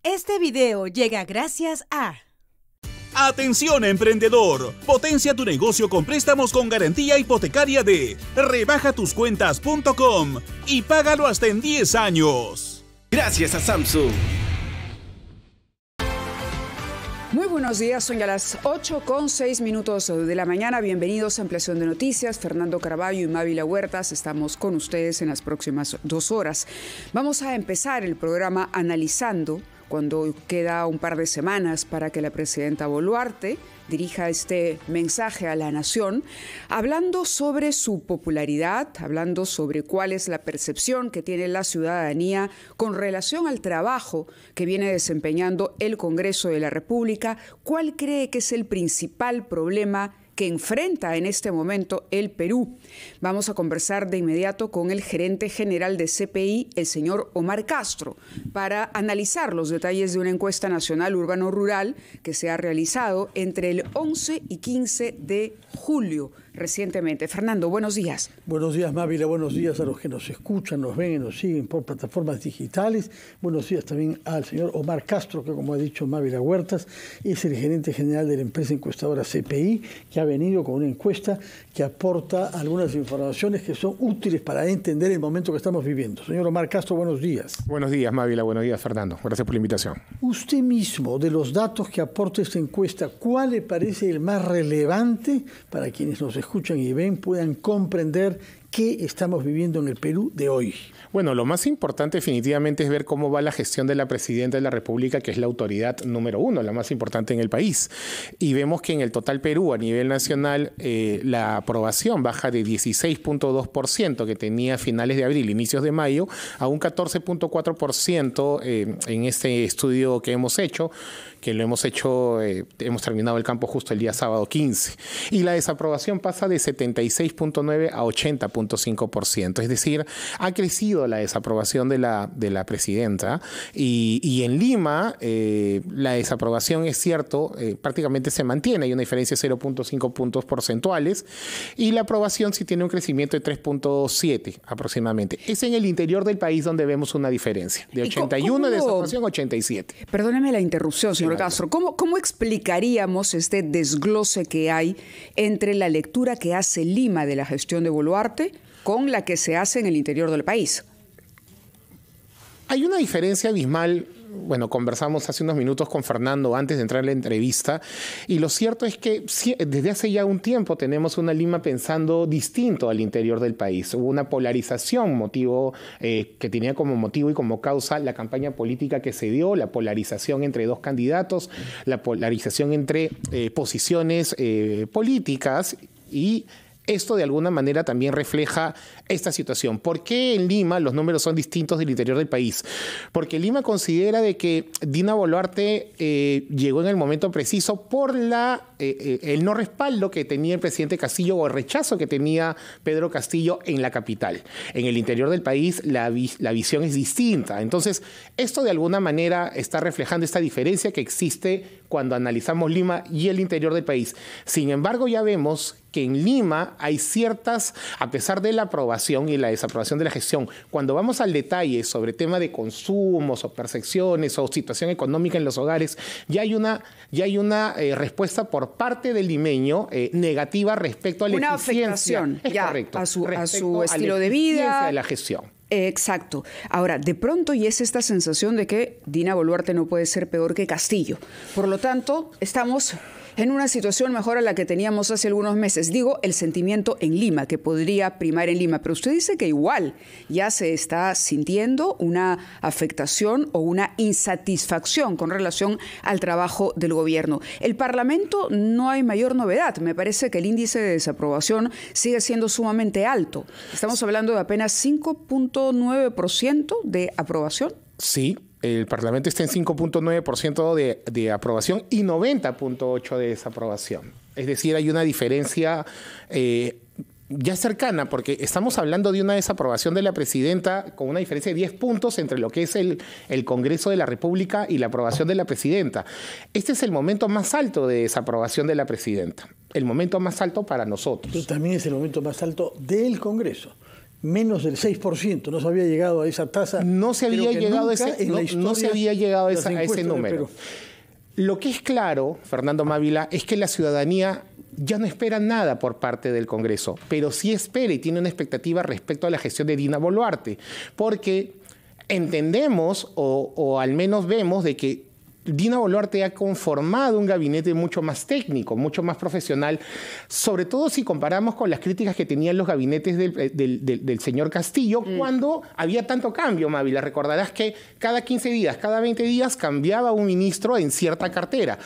Este video llega gracias a... Atención emprendedor, potencia tu negocio con préstamos con garantía hipotecaria de rebajatuscuentas.com y págalo hasta en 10 años. Gracias a Samsung. Muy buenos días, son ya las 8:06 de la mañana. Bienvenidos a Ampliación de Noticias. Fernando Caraballo y Mávila Huertas estamos con ustedes en las próximas 2 horas. Vamos a empezar el programa analizando, cuando queda un par de semanas para que la presidenta Boluarte dirija este mensaje a la nación, hablando sobre su popularidad, hablando sobre cuál es la percepción que tiene la ciudadanía con relación al trabajo que viene desempeñando el Congreso de la República, cuál cree que es el principal problema que enfrenta en este momento el Perú. Vamos a conversar de inmediato con el gerente general de CPI, el señor Omar Castro, para analizar los detalles de una encuesta nacional urbano-rural que se ha realizado entre el 11 y 15 de julio recientemente. Fernando, buenos días. Buenos días, Mávila. Buenos días a los que nos escuchan, nos ven y nos siguen por plataformas digitales. Buenos días también al señor Omar Castro, que, como ha dicho Mávila Huertas, es el gerente general de la empresa encuestadora CPI, que ha venido con una encuesta que aporta algunas informaciones que son útiles para entender el momento que estamos viviendo. Señor Omar Castro, buenos días. Buenos días, Mávila. Buenos días, Fernando. Gracias por la invitación. Usted mismo, de los datos que aporta esta encuesta, ¿cuál le parece el más relevante para quienes nos escuchan y ven puedan comprender qué estamos viviendo en el Perú de hoy? Bueno, lo más importante definitivamente es ver cómo va la gestión de la presidenta de la República, que es la autoridad número 1, la más importante en el país. Y vemos que en el total Perú, a nivel nacional, la aprobación baja de 16.2% que tenía a finales de abril, inicios de mayo, a un 14.4% en este estudio que hemos hecho, hemos terminado el campo justo el día sábado 15. Y la desaprobación pasa de 76.9 a 80.5%. Es decir, ha crecido la desaprobación de la presidenta. Y en Lima, la desaprobación, es cierto, prácticamente se mantiene. Hay una diferencia de 0.5 puntos porcentuales. Y la aprobación sí tiene un crecimiento de 3.7 aproximadamente. Es en el interior del país donde vemos una diferencia. De 81 de desaprobación a 87. Perdóneme la interrupción, señor Castro. ¿Cómo explicaríamos este desglose que hay entre la lectura que hace Lima de la gestión de Boluarte con la que se hace en el interior del país? Hay una diferencia abismal. Bueno, conversamos hace unos minutos con Fernando antes de entrar en la entrevista, y lo cierto es que desde hace ya un tiempo tenemos una Lima pensando distinto al interior del país. Hubo una polarización que tenía como motivo y como causa la campaña política que se dio, la polarización entre dos candidatos, la polarización entre posiciones políticas, y esto de alguna manera también refleja esta situación. ¿Por qué en Lima los números son distintos del interior del país? Porque Lima considera de que Dina Boluarte llegó en el momento preciso por el no respaldo que tenía el presidente Castillo o el rechazo que tenía Pedro Castillo en la capital. En el interior del país la visión es distinta. Entonces, esto de alguna manera está reflejando esta diferencia que existe cuando analizamos Lima y el interior del país. Sin embargo, ya vemos que en Lima hay ciertas, a pesar de la aprobación y la desaprobación de la gestión, cuando vamos al detalle sobre tema de consumos o percepciones o situación económica en los hogares, ya hay una respuesta por parte del limeño negativa respecto a la eficiencia. Una afectación ya a su estilo de vida, de la gestión. Exacto. Ahora, de pronto, y es esta sensación de que Dina Boluarte no puede ser peor que Castillo. Por lo tanto, estamos en una situación mejor a la que teníamos hace algunos meses. Digo, el sentimiento en Lima, que podría primar en Lima. Pero usted dice que igual ya se está sintiendo una afectación o una insatisfacción con relación al trabajo del gobierno. El Parlamento no hay mayor novedad. Me parece que el índice de desaprobación sigue siendo sumamente alto. Estamos hablando de apenas 5.9% de aprobación. Sí. El Parlamento está en 5.9% de aprobación y 90.8% de desaprobación. Es decir, hay una diferencia ya cercana, porque estamos hablando de una desaprobación de la presidenta con una diferencia de 10 puntos entre lo que es el Congreso de la República y la aprobación de la presidenta. Este es el momento más alto de desaprobación de la presidenta, el momento más alto para nosotros. Pero también es el momento más alto del Congreso. menos del 6%. No se había llegado a esa tasa. No se había llegado a ese número. Lo que es claro, Fernando Mávila, es que la ciudadanía ya no espera nada por parte del Congreso, pero sí espera y tiene una expectativa respecto a la gestión de Dina Boluarte, porque entendemos o al menos vemos de que Dina Boluarte ha conformado un gabinete mucho más técnico, mucho más profesional, sobre todo si comparamos con las críticas que tenían los gabinetes del señor Castillo cuando había tanto cambio, Mávila. Recordarás que cada 15 días, cada 20 días cambiaba un ministro en cierta cartera.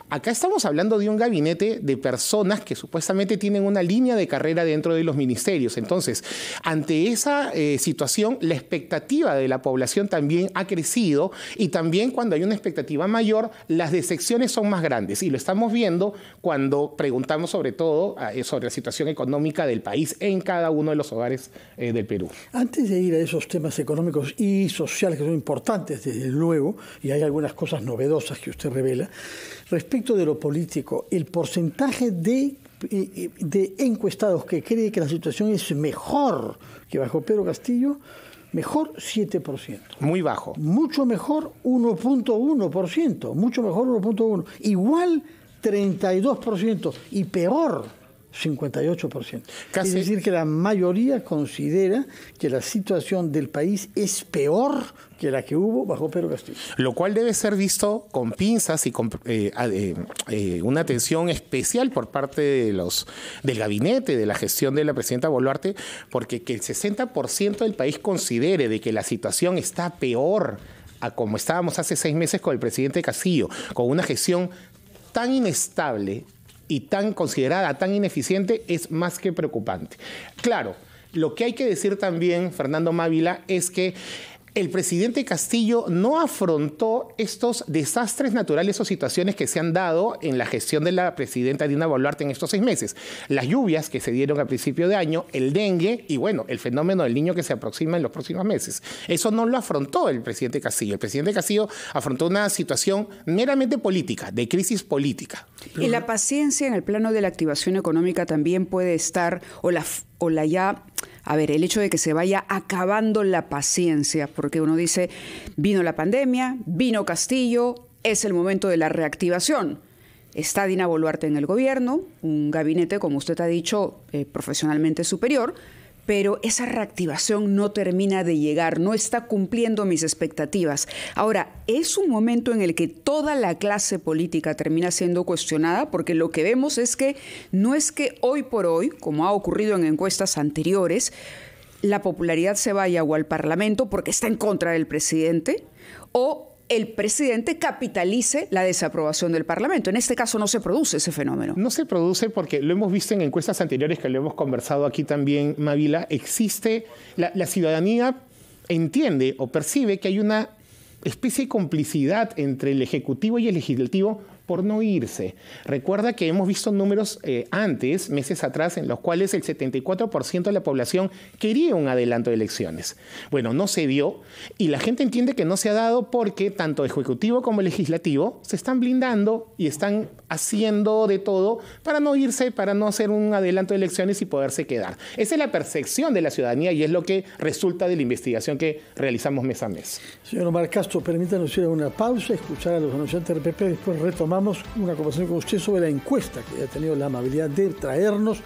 Acá estamos hablando de un gabinete de personas que supuestamente tienen una línea de carrera dentro de los ministerios. Entonces, ante esa situación, la expectativa de la población también ha crecido, y también cuando hay una expectativa mayor, las decepciones son más grandes, y lo estamos viendo cuando preguntamos sobre todo sobre la situación económica del país en cada uno de los hogares del Perú. Antes de ir a esos temas económicos y sociales que son importantes desde luego, y hay algunas cosas novedosas que usted revela, respecto de lo político, el porcentaje de encuestados que cree que la situación es mejor que bajo Pedro Castillo, mejor 7%. Muy bajo. Mucho mejor 1.1%. Mucho mejor 1.1%. Igual 32%. Y peor 58%. Casi. Es decir, que la mayoría considera que la situación del país es peor que la que hubo bajo Pedro Castillo. Lo cual debe ser visto con pinzas y con una atención especial por parte del gabinete, de la gestión de la presidenta Boluarte, porque que el 60% del país considere de que la situación está peor a como estábamos hace 6 meses con el presidente Castillo, con una gestión tan inestable y tan considerada, tan ineficiente, es más que preocupante. Claro, lo que hay que decir también, Fernando Mávila, es que el presidente Castillo no afrontó estos desastres naturales o situaciones que se han dado en la gestión de la presidenta Dina Boluarte en estos 6 meses. Las lluvias que se dieron a principio de año, el dengue y, bueno, el fenómeno del niño que se aproxima en los próximos meses. Eso no lo afrontó el presidente Castillo. El presidente Castillo afrontó una situación meramente política, de crisis política. Y la paciencia en el plano de la activación económica también puede estar, el hecho de que se vaya acabando la paciencia, porque uno dice, vino la pandemia, vino Castillo, es el momento de la reactivación. Está Dina Boluarte en el gobierno, un gabinete, como usted ha dicho, profesionalmente superior, pero esa reactivación no termina de llegar, no está cumpliendo mis expectativas. Ahora, es un momento en el que toda la clase política termina siendo cuestionada, porque lo que vemos es que no es que hoy por hoy, como ha ocurrido en encuestas anteriores, la popularidad se vaya o al Parlamento porque está en contra del presidente, o el presidente capitalice la desaprobación del Parlamento. En este caso no se produce ese fenómeno. No se produce porque lo hemos visto en encuestas anteriores que lo hemos conversado aquí también, Mávila. Existe, la ciudadanía entiende o percibe que hay una especie de complicidad entre el Ejecutivo y el Legislativo por no irse. Recuerda que hemos visto números antes, meses atrás, en los cuales el 74% de la población quería un adelanto de elecciones. Bueno, no se dio y la gente entiende que no se ha dado porque tanto Ejecutivo como Legislativo se están blindando y están haciendo de todo para no irse, para no hacer un adelanto de elecciones y poderse quedar. Esa es la percepción de la ciudadanía y es lo que resulta de la investigación que realizamos mes a mes. Señor Omar Castro, permítanos ir a una pausa, escuchar a los anunciantes del PP, después retomamos una conversación con usted sobre la encuesta que ha tenido la amabilidad de traernos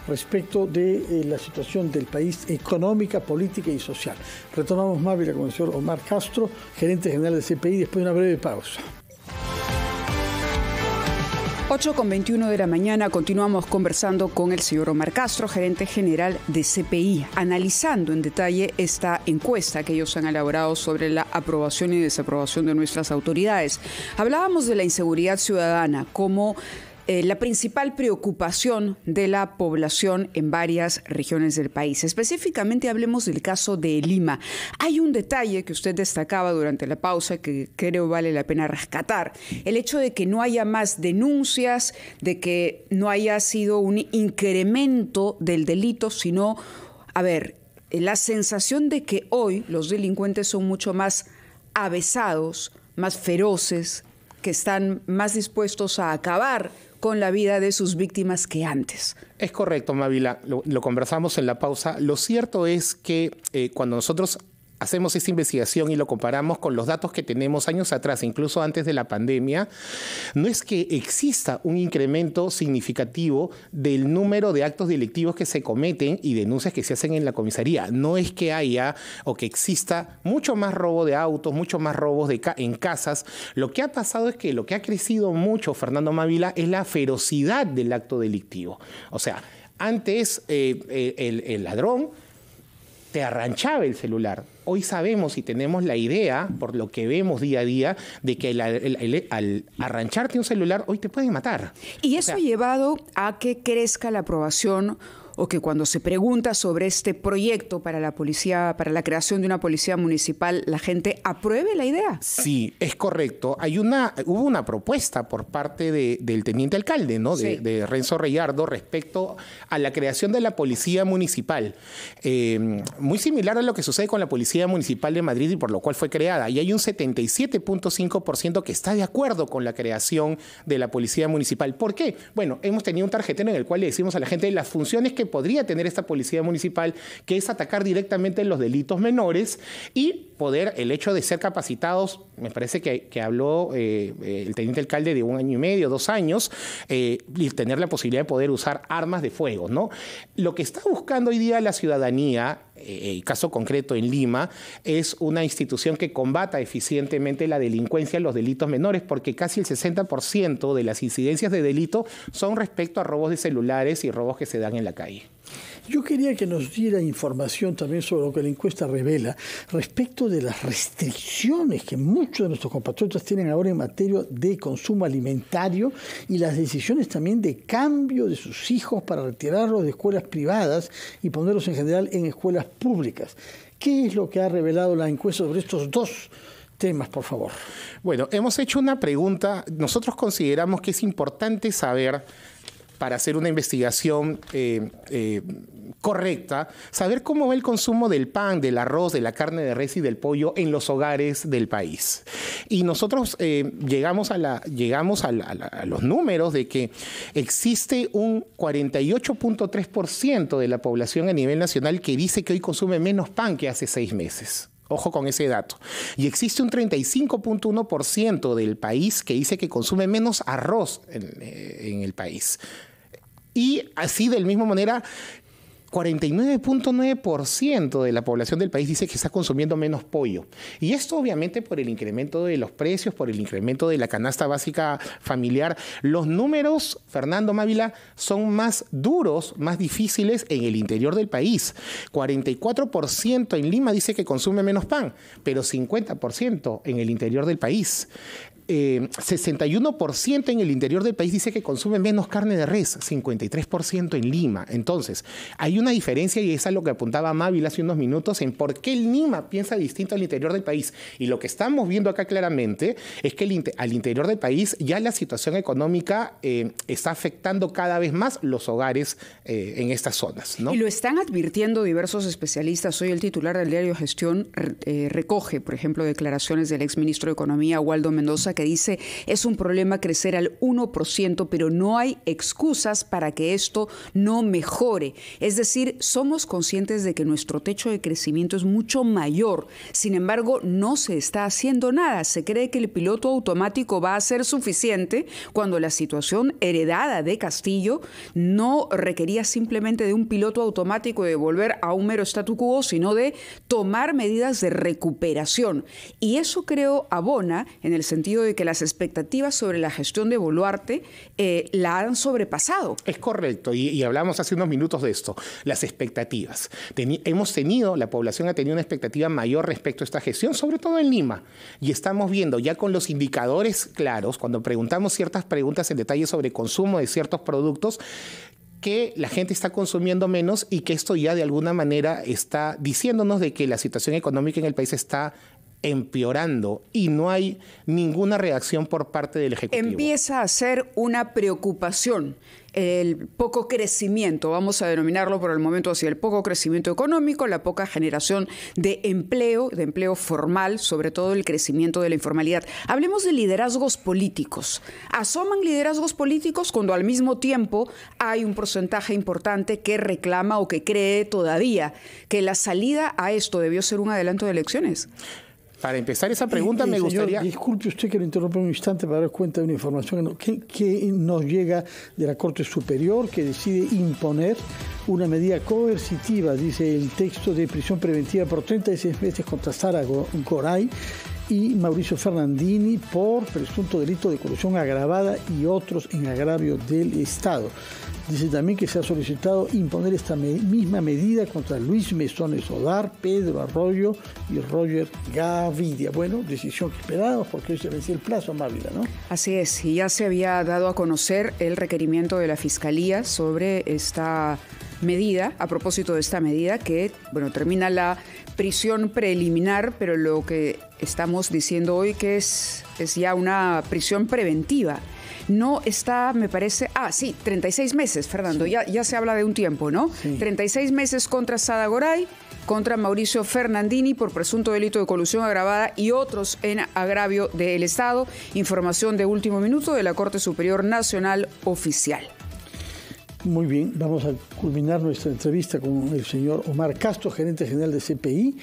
respecto de la situación del país económica, política y social. Retomamos Mávila con el señor Omar Castro, gerente general de CPI, después de una breve pausa. 8:21 de la mañana, continuamos conversando con el señor Omar Castro, gerente general de CPI, analizando en detalle esta encuesta que ellos han elaborado sobre la aprobación y desaprobación de nuestras autoridades. Hablábamos de la inseguridad ciudadana como la principal preocupación de la población en varias regiones del país. Específicamente hablemos del caso de Lima. Hay un detalle que usted destacaba durante la pausa que creo vale la pena rescatar. El hecho de que no haya más denuncias, de que no haya sido un incremento del delito, sino, la sensación de que hoy los delincuentes son mucho más avesados, más feroces, que están más dispuestos a acabar con la vida de sus víctimas que antes. Es correcto, Mávila, lo conversamos en la pausa. Lo cierto es que cuando nosotros hacemos esta investigación y lo comparamos con los datos que tenemos años atrás, incluso antes de la pandemia, no es que exista un incremento significativo del número de actos delictivos que se cometen y denuncias que se hacen en la comisaría. No es que haya o que exista mucho más robo de autos, mucho más robos en casas. Lo que ha pasado es que lo que ha crecido mucho, Fernando Mávila, es la ferocidad del acto delictivo. O sea, antes el ladrón te arranchaba el celular. Hoy sabemos y tenemos la idea, por lo que vemos día a día, de que al arrancharte un celular, hoy te pueden matar. Y eso ha llevado a que crezca la aprobación, o que cuando se pregunta sobre este proyecto para la policía, para la creación de una policía municipal, la gente apruebe la idea. Sí, es correcto. Hubo una propuesta por parte del teniente alcalde, ¿no? Sí. de Renzo Reyardo, respecto a la creación de la policía municipal. Muy similar a lo que sucede con la policía municipal de Madrid y por lo cual fue creada. Y hay un 77.5% que está de acuerdo con la creación de la policía municipal. ¿Por qué? Bueno, hemos tenido un tarjetero en el cual le decimos a la gente las funciones que podría tener esta policía municipal, que es atacar directamente los delitos menores y poder, el hecho de ser capacitados, me parece que habló el teniente alcalde de 1 año y medio, 2 años, y tener la posibilidad de poder usar armas de fuego, ¿no? Lo que está buscando hoy día la ciudadanía, el caso concreto en Lima, es una institución que combata eficientemente la delincuencia, los delitos menores, porque casi el 60% de las incidencias de delito son respecto a robos de celulares y robos que se dan en la calle. Yo quería que nos diera información también sobre lo que la encuesta revela respecto de las restricciones que muchos de nuestros compatriotas tienen ahora en materia de consumo alimentario y las decisiones también de cambio de sus hijos para retirarlos de escuelas privadas y ponerlos en general en escuelas públicas. ¿Qué es lo que ha revelado la encuesta sobre estos dos temas, por favor? Bueno, hemos hecho una pregunta. Nosotros consideramos que es importante saber, para hacer una investigación correcta, saber cómo va el consumo del pan, del arroz, de la carne de res y del pollo en los hogares del país. Y nosotros llegamos a los números de que existe un 48.3% de la población a nivel nacional que dice que hoy consume menos pan que hace 6 meses. Ojo con ese dato. Y existe un 35.1% del país que dice que consume menos arroz en el país. Y así, de la misma manera, 49.9% de la población del país dice que está consumiendo menos pollo. Y esto obviamente por el incremento de los precios, por el incremento de la canasta básica familiar. Los números, Fernando Mávila, son más duros, más difíciles en el interior del país. 44% en Lima dice que consume menos pan, pero 50% en el interior del país. 61% en el interior del país dice que consume menos carne de res, 53% en Lima. Entonces, hay una diferencia y es a lo que apuntaba Mávila hace unos minutos en por qué el Lima piensa distinto al interior del país. Y lo que estamos viendo acá claramente es que al interior del país ya la situación económica está afectando cada vez más los hogares en estas zonas, ¿no? Y lo están advirtiendo diversos especialistas. Hoy el titular del diario Gestión recoge, por ejemplo, declaraciones del exministro de Economía, Waldo Mendoza, que dice es un problema crecer al 1%, pero no hay excusas para que esto no mejore. Es decir, somos conscientes de que nuestro techo de crecimiento es mucho mayor. Sin embargo, no se está haciendo nada. Se cree que el piloto automático va a ser suficiente cuando la situación heredada de Castillo no requería simplemente de un piloto automático de volver a un mero statu quo, sino de tomar medidas de recuperación. Y eso creo abona en el sentido de que las expectativas sobre la gestión de Boluarte la han sobrepasado. Es correcto, y hablamos hace unos minutos de esto, las expectativas. La población ha tenido una expectativa mayor respecto a esta gestión, sobre todo en Lima, y estamos viendo ya con los indicadores claros, cuando preguntamos ciertas preguntas en detalle sobre consumo de ciertos productos, que la gente está consumiendo menos y que esto ya de alguna manera está diciéndonos de que la situación económica en el país está empeorando y no hay ninguna reacción por parte del Ejecutivo. Empieza a ser una preocupación el poco crecimiento, vamos a denominarlo por el momento así, el poco crecimiento económico, la poca generación de empleo formal, sobre todo el crecimiento de la informalidad. Hablemos de liderazgos políticos. ¿Asoman liderazgos políticos cuando al mismo tiempo hay un porcentaje importante que reclama o que cree todavía que la salida a esto debió ser un adelanto de elecciones? Para empezar esa pregunta me gustaría... Disculpe usted que lo interrumpa un instante para dar cuenta de una información que nos llega de la Corte Superior, que decide imponer una medida coercitiva, dice el texto, de prisión preventiva por 36 meses contra Sara Goray y Mauricio Fernandini por presunto delito de colusión agravada y otros en agravio del Estado. Dice también que se ha solicitado imponer esta misma medida contra Luis Mesones Odar, Pedro Arroyo y Roger Gavidia. Bueno, decisión que esperábamos porque hoy se vencía el plazo, Mávila, ¿no? Así es, y ya se había dado a conocer el requerimiento de la Fiscalía sobre esta medida, a propósito de esta medida que, bueno, termina la prisión preliminar, pero lo que estamos diciendo hoy que es ya una prisión preventiva. No está, me parece... sí, 36 meses, Fernando. Sí. Ya se habla de un tiempo, ¿no? Sí. 36 meses contra Sara Goray, contra Mauricio Fernandini por presunto delito de colusión agravada y otros en agravio del Estado. Información de último minuto de la Corte Superior Nacional Oficial. Muy bien, vamos a culminar nuestra entrevista con el señor Omar Castro, gerente general de CPI,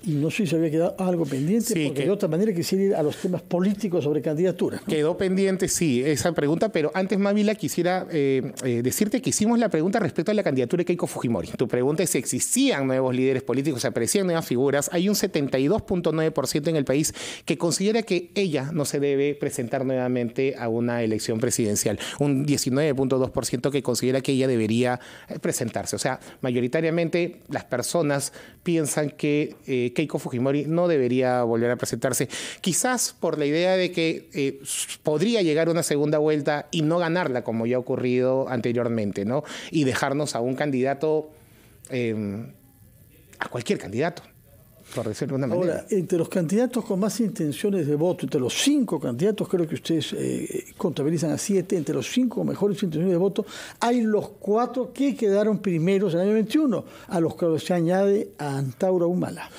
y no sé si se había quedado algo pendiente, sí, porque de otra manera quisiera ir a los temas políticos sobre candidatura, ¿no? Quedó pendiente, sí, esa pregunta, pero antes, Mávila, quisiera decirte que hicimos la pregunta respecto a la candidatura de Keiko Fujimori. Tu pregunta es si existían nuevos líderes políticos, se aparecían nuevas figuras. Hay un 72.9% en el país que considera que ella no se debe presentar nuevamente a una elección presidencial, un 19.2% que considera que ella debería presentarse. O sea, mayoritariamente las personas piensan que Keiko Fujimori no debería volver a presentarse, quizás por la idea de que podría llegar una segunda vuelta y no ganarla como ya ha ocurrido anteriormente, ¿no? Y dejarnos a un candidato, a cualquier candidato, por decirlo de una manera. Ahora, entre los candidatos con más intenciones de voto, entre los 5 candidatos, creo que ustedes contabilizan a 7, entre los 5 mejores intenciones de voto, hay los 4 que quedaron primeros en el año 21, a los que se añade a Antauro Humala.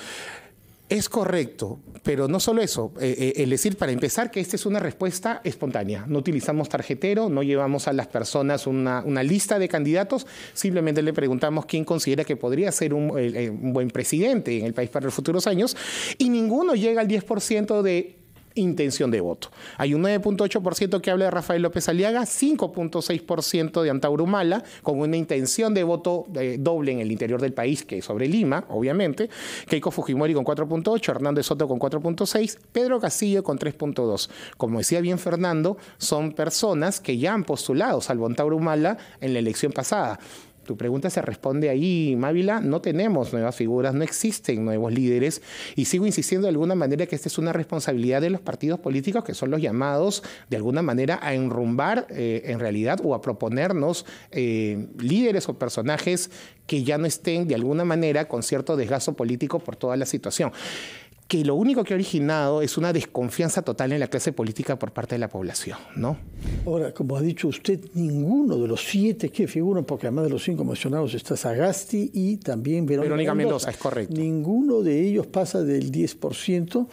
Es correcto, pero no solo eso, es decir, para empezar, que esta es una respuesta espontánea. No utilizamos tarjetero, no llevamos a las personas una lista de candidatos, simplemente le preguntamos quién considera que podría ser un buen presidente en el país para los futuros años, y ninguno llega al 10% de intención de voto. Hay un 9.8% que habla de Rafael López Aliaga, 5.6% de Antauro Humala, con una intención de voto doble en el interior del país, que es sobre Lima, obviamente, Keiko Fujimori con 4.8%, Hernández Soto con 4.6%, Pedro Castillo con 3.2%. Como decía bien Fernando, son personas que ya han postulado, salvo Antauro Humala, en la elección pasada. Tu pregunta se responde ahí, Mávila. No tenemos nuevas figuras, no existen nuevos líderes, y sigo insistiendo de alguna manera que esta es una responsabilidad de los partidos políticos, que son los llamados de alguna manera a enrumbar en realidad o a proponernos líderes o personajes que ya no estén de alguna manera con cierto desgasto político por toda la situación, que lo único que ha originado es una desconfianza total en la clase política por parte de la población, ¿no? Ahora, como ha dicho usted, ninguno de los 7 que figuran, porque además de los 5 mencionados está Sagasti y también Verónica Mendoza, es correcto. Ninguno de ellos pasa del 10%,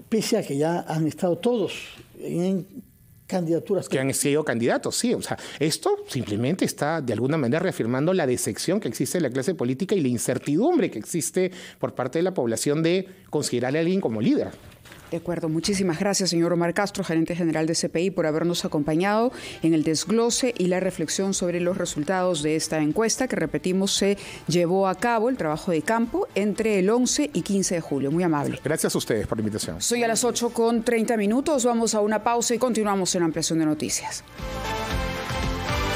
pese a que ya han estado todos en candidaturas que han sido candidatos, sí. O sea, esto simplemente está de alguna manera reafirmando la decepción que existe en la clase política y la incertidumbre que existe por parte de la población de considerar a alguien como líder. De acuerdo, muchísimas gracias, señor Omar Castro, gerente general de CPI, por habernos acompañado en el desglose y la reflexión sobre los resultados de esta encuesta que, repetimos, se llevó a cabo el trabajo de campo entre el 11 y 15 de julio. Muy amable. Gracias a ustedes por la invitación. Soy a las 8:30. Vamos a una pausa y continuamos en Ampliación de Noticias.